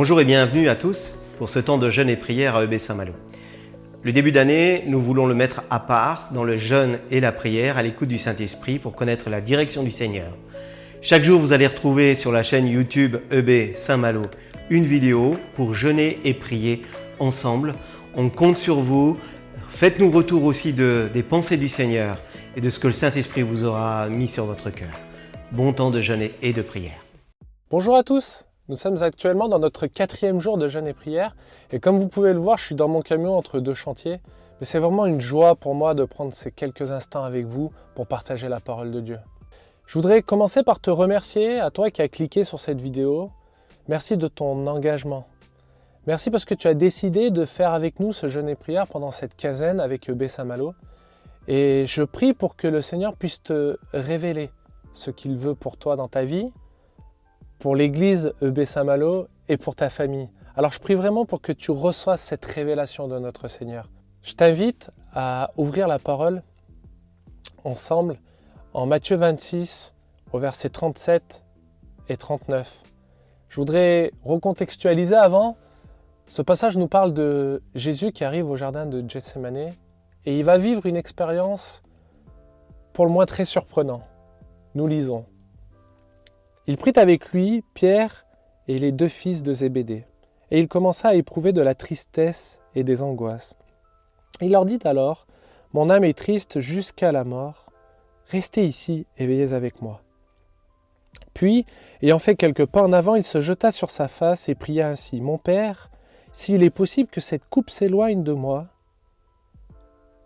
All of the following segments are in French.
Bonjour et bienvenue à tous pour ce temps de jeûne et prière à EB Saint-Malo. Le début d'année, nous voulons le mettre à part dans le jeûne et la prière à l'écoute du Saint-Esprit pour connaître la direction du Seigneur. Chaque jour, vous allez retrouver sur la chaîne YouTube EB Saint-Malo une vidéo pour jeûner et prier ensemble. On compte sur vous. Faites-nous retour aussi des pensées du Seigneur et de ce que le Saint-Esprit vous aura mis sur votre cœur. Bon temps de jeûne et de prière. Bonjour à tous, nous sommes actuellement dans notre 4e jour de jeûne et prière et comme vous pouvez le voir, je suis dans mon camion entre deux chantiers, mais c'est vraiment une joie pour moi de prendre ces quelques instants avec vous pour partager la parole de Dieu. Je voudrais commencer par te remercier à toi qui as cliqué sur cette vidéo. Merci de ton engagement. Merci parce que tu as décidé de faire avec nous ce jeûne et prière pendant cette quinzaine avec EB Saint-Malo. Et je prie pour que le Seigneur puisse te révéler ce qu'il veut pour toi dans ta vie, pour l'église EB Saint-Malo et pour ta famille. Alors je prie vraiment pour que tu reçoives cette révélation de notre Seigneur. Je t'invite à ouvrir la parole ensemble en Matthieu 26 au verset 37 et 39. Je voudrais recontextualiser avant. Ce passage nous parle de Jésus qui arrive au jardin de Gethsémani et il va vivre une expérience pour le moins très surprenante. Nous lisons. Il prit avec lui Pierre et les 2 fils de Zébédée, et il commença à éprouver de la tristesse et des angoisses. Il leur dit alors, « Mon âme est triste jusqu'à la mort, restez ici et veillez avec moi. » Puis, ayant fait quelques pas en avant, il se jeta sur sa face et pria ainsi, « Mon Père, s'il est possible que cette coupe s'éloigne de moi,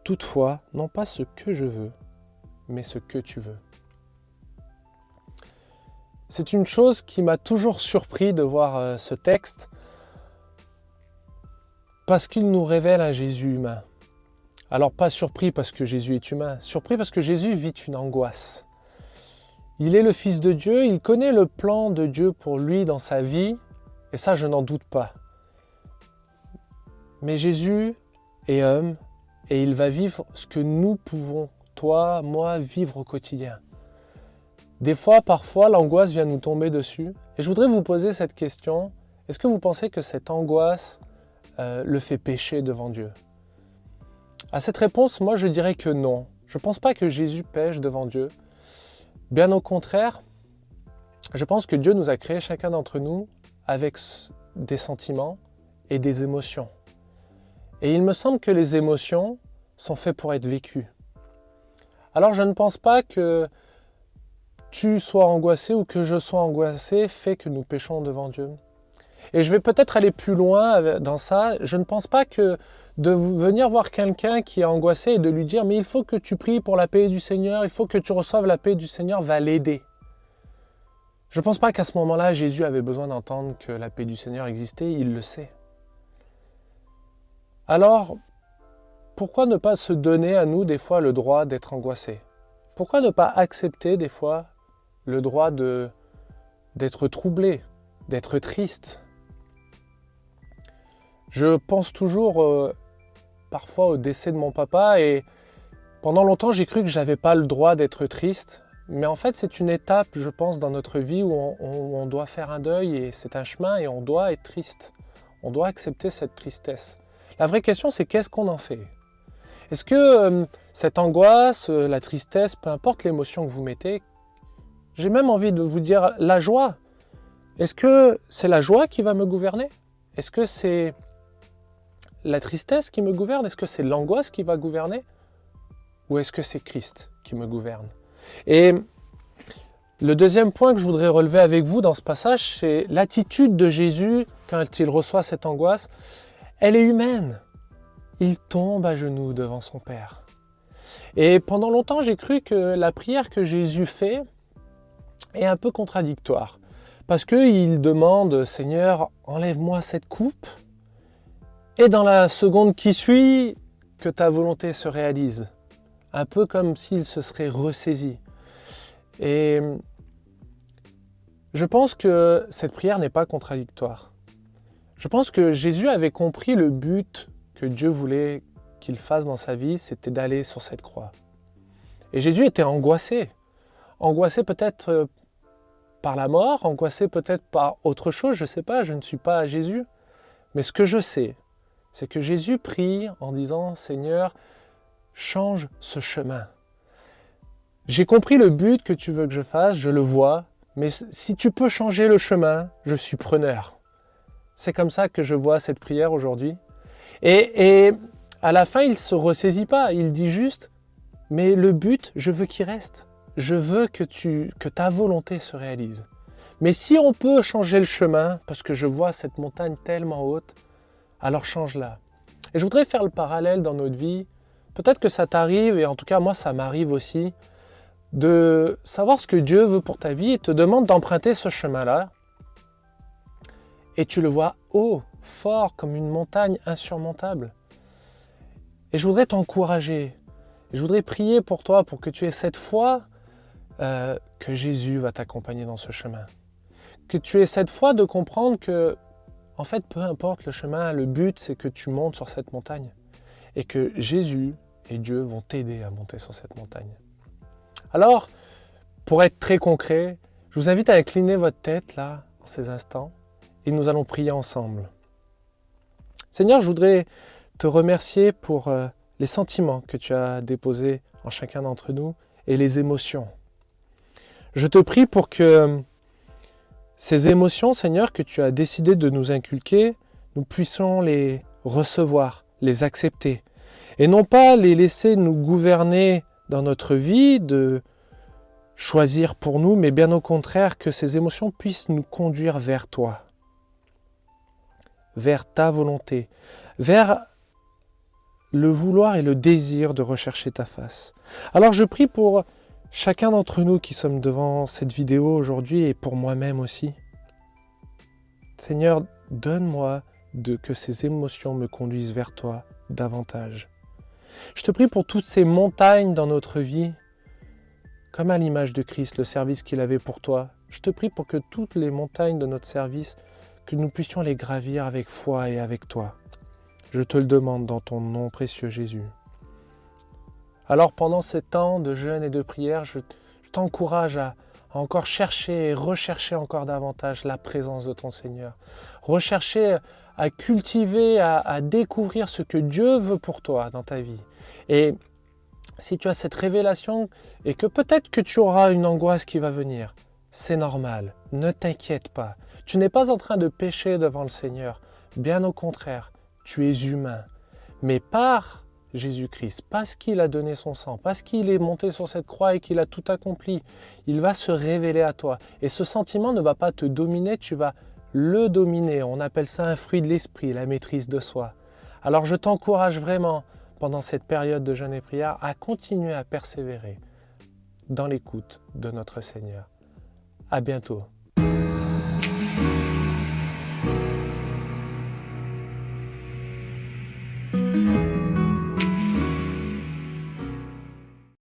toutefois, non pas ce que je veux, mais ce que tu veux. » C'est une chose qui m'a toujours surpris de voir ce texte parce qu'il nous révèle un Jésus humain. Alors pas surpris parce que Jésus est humain, surpris parce que Jésus vit une angoisse. Il est le Fils de Dieu, il connaît le plan de Dieu pour lui dans sa vie, et ça je n'en doute pas. Mais Jésus est homme et il va vivre ce que nous pouvons, toi, moi, vivre au quotidien. Des fois, parfois, l'angoisse vient nous tomber dessus. Et je voudrais vous poser cette question. Est-ce que vous pensez que cette angoisse le fait pécher devant Dieu? À cette réponse, moi, je dirais que non. Je ne pense pas que Jésus pêche devant Dieu. Bien au contraire, je pense que Dieu nous a créés chacun d'entre nous avec des sentiments et des émotions. Et il me semble que les émotions sont faites pour être vécues. Alors, je ne pense pas que tu sois angoissé ou que je sois angoissé fait que nous péchons devant Dieu. Et je vais peut-être aller plus loin dans ça. Je ne pense pas que de venir voir quelqu'un qui est angoissé et de lui dire « mais il faut que tu pries pour la paix du Seigneur, il faut que tu reçoives la paix du Seigneur » va l'aider. Je ne pense pas qu'à ce moment-là, Jésus avait besoin d'entendre que la paix du Seigneur existait, il le sait. Alors, pourquoi ne pas se donner à nous des fois le droit d'être angoissé? Pourquoi ne pas accepter des fois le droit d'être troublé, d'être triste? Je pense toujours parfois au décès de mon papa et pendant longtemps j'ai cru que je n'avais pas le droit d'être triste. Mais en fait c'est une étape, je pense, dans notre vie où on doit faire un deuil et c'est un chemin et on doit être triste. On doit accepter cette tristesse. La vraie question c'est qu'est-ce qu'on en fait? Est-ce que cette angoisse, la tristesse, peu importe l'émotion que vous mettez, j'ai même envie de vous dire la joie. Est-ce que c'est la joie qui va me gouverner? Est-ce que c'est la tristesse qui me gouverne? Est-ce que c'est l'angoisse qui va gouverner? Ou est-ce que c'est Christ qui me gouverne? Et le deuxième point que je voudrais relever avec vous dans ce passage, c'est l'attitude de Jésus quand il reçoit cette angoisse. Elle est humaine. Il tombe à genoux devant son Père. Et pendant longtemps, j'ai cru que la prière que Jésus fait est un peu contradictoire. Parce qu'il demande, Seigneur, enlève-moi cette coupe. Et dans la seconde qui suit, que ta volonté se réalise. Un peu comme s'il se serait ressaisi. Et je pense que cette prière n'est pas contradictoire. Je pense que Jésus avait compris le but que Dieu voulait qu'il fasse dans sa vie, c'était d'aller sur cette croix. Et Jésus était angoissé. Angoissé peut-être par la mort, angoissé peut-être par autre chose, je ne sais pas, je ne suis pas Jésus. Mais ce que je sais, c'est que Jésus prie en disant « Seigneur, change ce chemin. J'ai compris le but que tu veux que je fasse, je le vois, mais si tu peux changer le chemin, je suis preneur. » C'est comme ça que je vois cette prière aujourd'hui. Et à la fin, il ne se ressaisit pas, il dit juste « Mais le but, je veux qu'il reste. Je veux que ta volonté se réalise. Mais si on peut changer le chemin, parce que je vois cette montagne tellement haute, alors change-la. » Et je voudrais faire le parallèle dans notre vie. Peut-être que ça t'arrive, et en tout cas moi ça m'arrive aussi, de savoir ce que Dieu veut pour ta vie et te demande d'emprunter ce chemin-là. Et tu le vois haut, fort, comme une montagne insurmontable. Et je voudrais t'encourager. Et je voudrais prier pour toi, pour que tu aies cette foi que Jésus va t'accompagner dans ce chemin. Que tu aies cette foi de comprendre que, en fait, peu importe le chemin, le but, c'est que tu montes sur cette montagne. Et que Jésus et Dieu vont t'aider à monter sur cette montagne. Alors, pour être très concret, je vous invite à incliner votre tête, là, en ces instants, et nous allons prier ensemble. Seigneur, je voudrais te remercier pour les sentiments que tu as déposés en chacun d'entre nous et les émotions. Je te prie pour que ces émotions, Seigneur, que tu as décidé de nous inculquer, nous puissions les recevoir, les accepter, et non pas les laisser nous gouverner dans notre vie, de choisir pour nous, mais bien au contraire, que ces émotions puissent nous conduire vers toi, vers ta volonté, vers le vouloir et le désir de rechercher ta face. Alors je prie pour chacun d'entre nous qui sommes devant cette vidéo aujourd'hui et pour moi-même aussi. Seigneur, donne-moi que ces émotions me conduisent vers toi davantage. Je te prie pour toutes ces montagnes dans notre vie, comme à l'image de Christ, le service qu'il avait pour toi. Je te prie pour que toutes les montagnes de notre service, que nous puissions les gravir avec foi et avec toi. Je te le demande dans ton nom précieux Jésus. Alors pendant ces temps de jeûne et de prière, je t'encourage à encore chercher et rechercher encore davantage la présence de ton Seigneur. Rechercher à cultiver, à découvrir ce que Dieu veut pour toi dans ta vie. Et si tu as cette révélation et que peut-être que tu auras une angoisse qui va venir, c'est normal, ne t'inquiète pas. Tu n'es pas en train de pécher devant le Seigneur. Bien au contraire, tu es humain. Mais par Jésus-Christ, parce qu'il a donné son sang, parce qu'il est monté sur cette croix et qu'il a tout accompli, il va se révéler à toi. Et ce sentiment ne va pas te dominer, tu vas le dominer. On appelle ça un fruit de l'esprit, la maîtrise de soi. Alors je t'encourage vraiment, pendant cette période de jeûne et prière, à continuer à persévérer dans l'écoute de notre Seigneur. À bientôt.